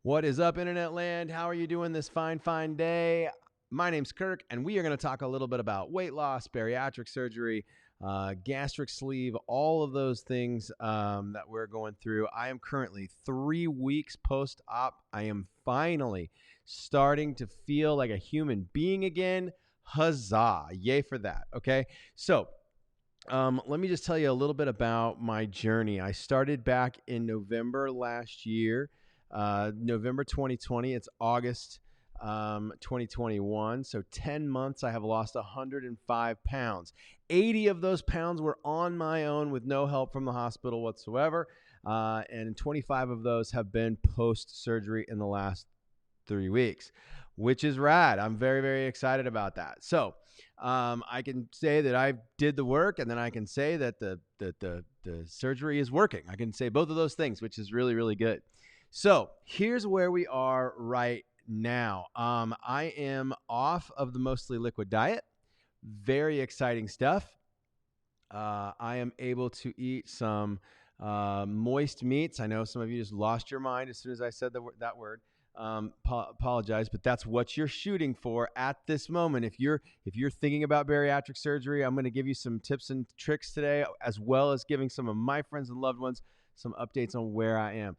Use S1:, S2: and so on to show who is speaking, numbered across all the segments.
S1: What is up, Internet land? How are you doing this fine day? My name's Kirk, and we are going to talk a little bit about weight loss, bariatric surgery, gastric sleeve, all of those things that we're going through. I am currently 3 weeks post-op. I am finally starting to feel like a human being again. Huzzah. Yay for that. Okay. So, let me just tell you a little bit about my journey. I started back in November last year, November 2020. It's August 2021. So 10 months, I have lost 105 pounds. 80 of those pounds were on my own with no help from the hospital whatsoever. And 25 of those have been post-surgery in the last 3 weeks, which is rad. I'm very excited about that. So I can say that I did the work, and then I can say that the surgery is working. I can say both of those things, which is really good. So here's where we are right now. I am off of the mostly liquid diet. Very exciting stuff. I am able to eat some moist meats. I know some of you just lost your mind as soon as I said that word. Apologize, but that's what you're shooting for at this moment. If you're thinking about bariatric surgery, I'm going to give you some tips and tricks today, as well as giving some of my friends and loved ones some updates on where I am.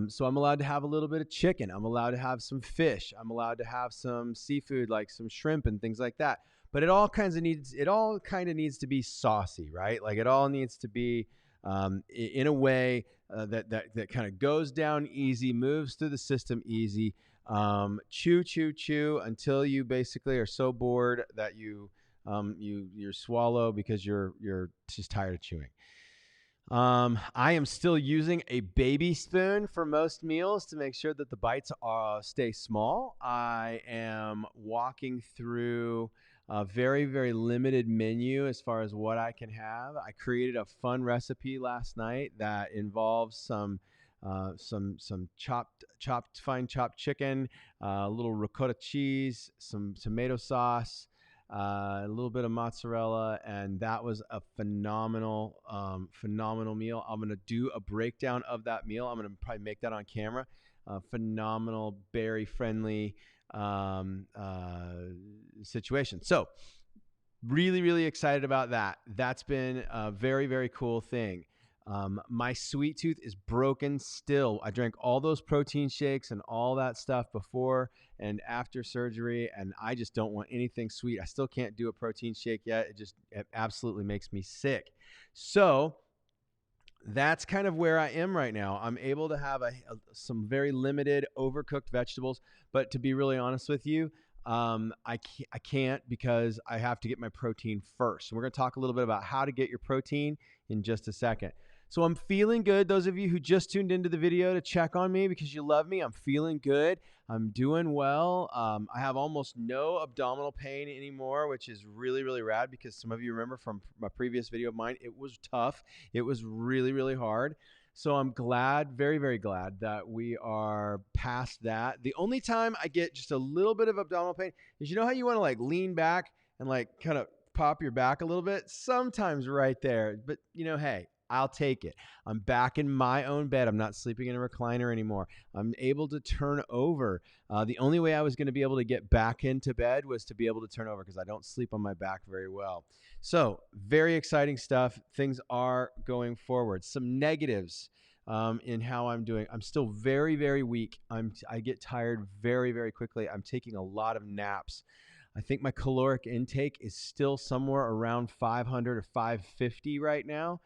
S1: So I'm allowed to have a little bit of chicken. I'm allowed to have some fish. I'm allowed to have some seafood, like some shrimp and things like that. But it all kind of needs to be saucy, right? Like it all needs to be in a way that kind of goes down easy, moves through the system easy. Chew until you basically are so bored that you swallow because you're just tired of chewing. I am still using a baby spoon for most meals to make sure that the bites stay small. I am walking through a very limited menu as far as what I can have. I created a fun recipe last night that involves some fine chopped chicken, a little ricotta cheese, some tomato sauce, a little bit of mozzarella, and that was a phenomenal meal. I'm going to do a breakdown of that meal. I'm going to probably make that on camera. Phenomenal, berry friendly situation. So really excited about that. That's been a very cool thing. My sweet tooth is broken still. I drank all those protein shakes and all that stuff before and after surgery, and I just don't want anything sweet. I still can't do a protein shake yet. It absolutely makes me sick. So that's kind of where I am right now. I'm able to have some very limited overcooked vegetables, but to be really honest with you, I can't because I have to get my protein first. And we're going to talk a little bit about how to get your protein in just a second. So I'm feeling good. Those of you who just tuned into the video to check on me because you love me, I'm feeling good. I'm doing well. I have almost no abdominal pain anymore, which is really rad because some of you remember from my previous video of mine, it was tough. It was really hard. So I'm glad, very glad that we are past that. The only time I get just a little bit of abdominal pain is, you know how you want to like lean back and like kind of pop your back a little bit? Sometimes right there. But you know, hey, I'll take it. I'm back in my own bed. I'm not sleeping in a recliner anymore. I'm able to turn over. The only way I was going to be able to get back into bed was to be able to turn over because I don't sleep on my back very well. So very exciting stuff. Things are going forward. Some negatives in how I'm doing. I'm still very weak. I get tired very quickly. I'm taking a lot of naps. I think my caloric intake is still somewhere around 500 or 550 right now.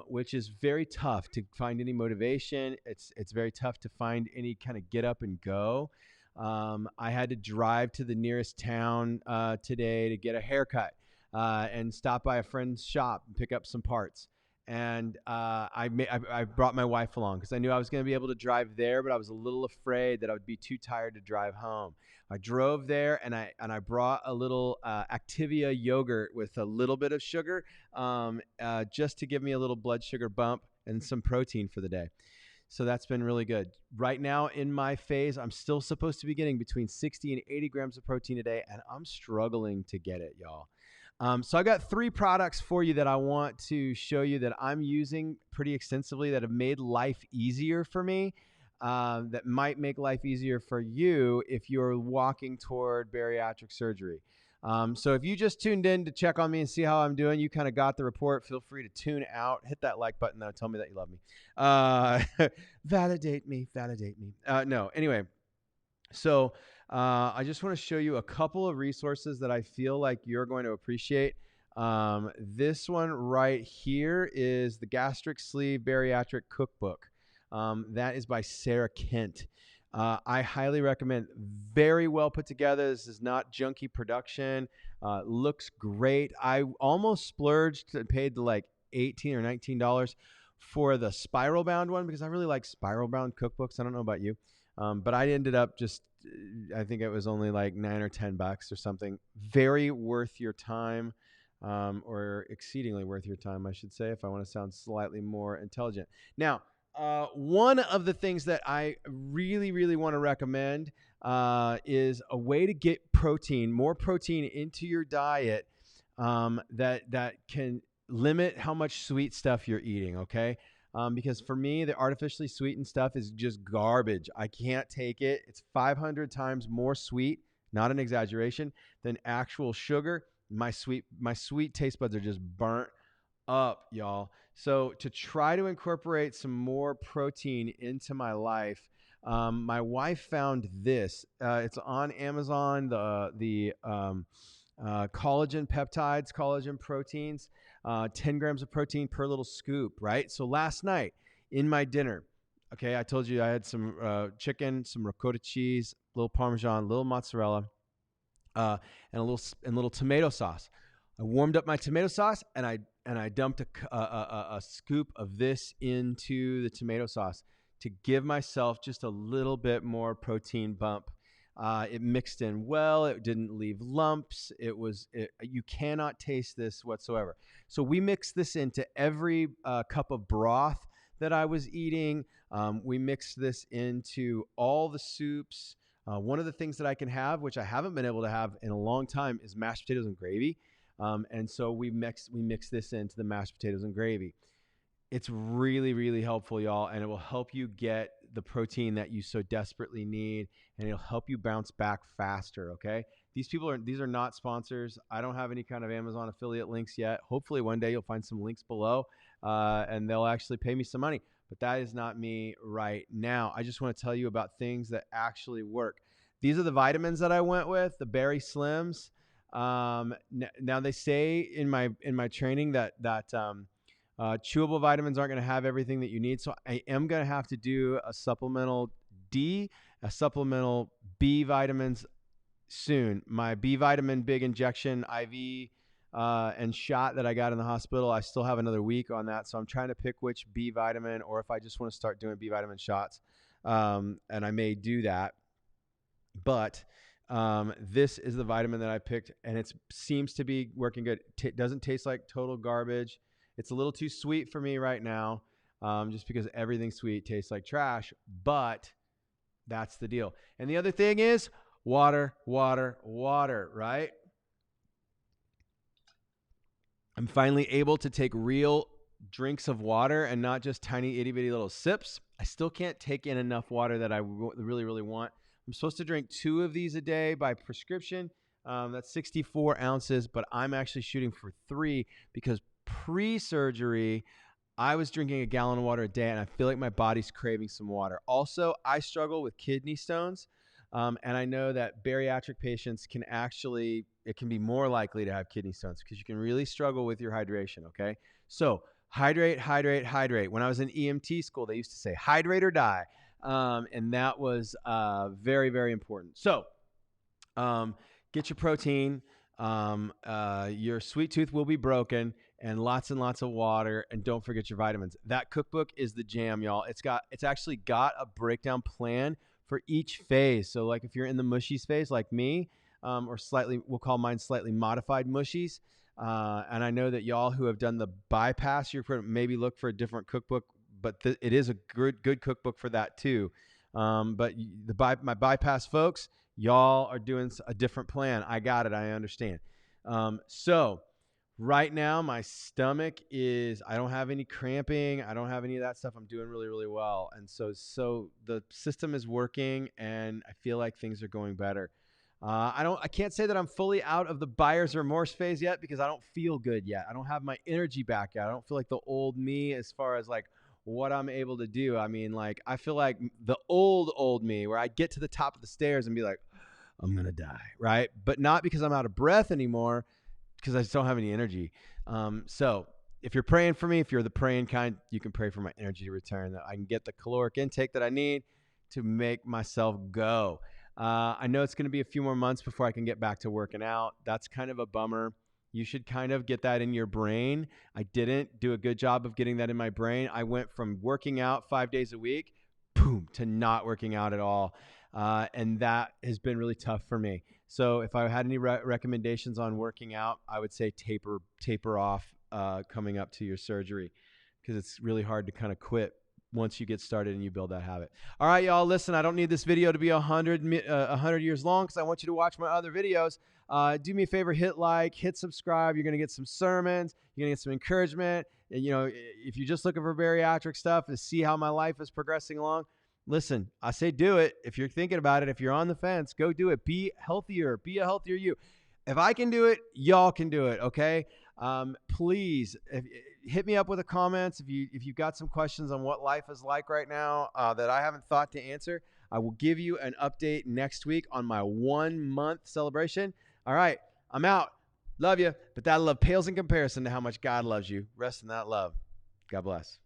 S1: Which is very tough to find any motivation. It's very tough to find any kind of get up and go. I had to drive to the nearest town today to get a haircut and stop by a friend's shop and pick up some parts. And I brought my wife along because I knew I was going to be able to drive there, but I was a little afraid that I would be too tired to drive home. I drove there and I brought a little Activia yogurt with a little bit of sugar just to give me a little blood sugar bump and some protein for the day. So that's been really good. Right now in my phase, I'm still supposed to be getting between 60 and 80 grams of protein a day, and I'm struggling to get it, y'all. So I got 3 products for you that I want to show you that I'm using pretty extensively that have made life easier for me. that might make life easier for you if you're walking toward bariatric surgery. So if you just tuned in to check on me and see how I'm doing, you kind of got the report. Feel free to tune out. Hit that like button, though. Tell me that you love me. Validate me. Validate me. No, anyway. So I just want to show you a couple of resources that I feel like you're going to appreciate. This one right here is the Gastric Sleeve Bariatric Cookbook. That is by Sarah Kent. I highly recommend. Very well put together. This is not junky production. Looks great. I almost splurged and paid like $18 or $19 for the spiral bound one because I really like spiral bound cookbooks. I don't know about you, but I ended up just, I think it was only like $9 or $10 or something. Very worth your time, or exceedingly worth your time, I should say, if I want to sound slightly more intelligent. Now, one of the things that I really, really want to recommend is a way to get protein, more protein into your diet, that can limit how much sweet stuff you're eating, okay? Because for me, the artificially sweetened stuff is just garbage. I can't take it. It's 500 times more sweet, not an exaggeration, than actual sugar. My sweet taste buds are just burnt up, y'all. So to try to incorporate some more protein into my life, my wife found this. It's on Amazon. The collagen peptides, collagen proteins, 10 grams of protein per little scoop, right? So last night in my dinner, okay, I told you I had some chicken, some ricotta cheese, a little Parmesan, a little mozzarella, and a little tomato sauce. I warmed up my tomato sauce and I dumped a scoop of this into the tomato sauce to give myself just a little bit more protein bump. It mixed in well. It didn't leave lumps. You cannot taste this whatsoever. So we mixed this into every cup of broth that I was eating. We mixed this into all the soups. One of the things that I can have, which I haven't been able to have in a long time, is mashed potatoes and gravy. And so we mix this into the mashed potatoes and gravy. It's really, really helpful, y'all, and it will help you get the protein that you so desperately need, and it'll help you bounce back faster, okay? These are not sponsors. I don't have any kind of Amazon affiliate links yet. Hopefully one day you'll find some links below, and they'll actually pay me some money, but that is not me right now. I just want to tell you about things that actually work. These are the vitamins that I went with, the Berry Slims. Now they say in my training that chewable vitamins aren't going to have everything that you need. So I am going to have to do a supplemental D, a supplemental B vitamins soon. My B vitamin big injection IV and shot that I got in the hospital, I still have another week on that. So I'm trying to pick which B vitamin, or if I just want to start doing B vitamin shots. And I may do that. But this is the vitamin that I picked, and it seems to be working good. Doesn't taste like total garbage. It's a little too sweet for me right now, just because everything sweet tastes like trash, but that's the deal. And the other thing is water, water, water, right? I'm finally able to take real drinks of water and not just tiny itty bitty little sips. I still can't take in enough water that I really, really want. I'm supposed to drink 2 of these a day by prescription. That's 64 ounces, but I'm actually shooting for 3 because pre-surgery, I was drinking a gallon of water a day, and I feel like my body's craving some water. Also, I struggle with kidney stones, and I know that bariatric patients can be more likely to have kidney stones because you can really struggle with your hydration, okay? So hydrate, hydrate, hydrate. When I was in EMT school, they used to say hydrate or die, and that was very, very important. So get your protein. Your sweet tooth will be broken, and lots of water, and don't forget your vitamins. That cookbook is the jam, y'all. It's actually got a breakdown plan for each phase. So like if you're in the mushies phase like me, or we'll call mine slightly modified mushies. And I know that y'all who have done the bypass, you're maybe look for a different cookbook, but it is a good cookbook for that too. But my bypass folks, y'all are doing a different plan. I got it. I understand. So Right now, my stomach is, I don't have any cramping. I don't have any of that stuff. I'm doing really, really well. And so the system is working and I feel like things are going better. I can't say that I'm fully out of the buyer's remorse phase yet because I don't feel good yet. I don't have my energy back yet. I don't feel like the old me as far as like what I'm able to do. I mean, like, I feel like the old me where I get to the top of the stairs and be like, I'm going to die. Right. But not because I'm out of breath anymore, because I just don't have any energy. So if you're praying for me, if you're the praying kind, you can pray for my energy to return, that I can get the caloric intake that I need to make myself go. I know it's going to be a few more months before I can get back to working out. That's kind of a bummer. You should kind of get that in your brain. I didn't do a good job of getting that in my brain. I went from working out 5 days a week, boom, to not working out at all. And that has been really tough for me. So if I had any recommendations on working out, I would say taper off coming up to your surgery, because it's really hard to kind of quit once you get started and you build that habit. All right, y'all, listen, I don't need this video to be 100 years long because I want you to watch my other videos. Do me a favor, hit like, hit subscribe. You're going to get some sermons. You're going to get some encouragement. And, you know, if you're just looking for bariatric stuff to see how my life is progressing along, listen, I say do it. If you're thinking about it, if you're on the fence, go do it. Be healthier. Be a healthier you. If I can do it, y'all can do it, okay? Please hit me up with the comments if you've got some questions on what life is like right now that I haven't thought to answer. I will give you an update next week on my 1 month celebration. All right, I'm out. Love you, but that love pales in comparison to how much God loves you. Rest in that love. God bless.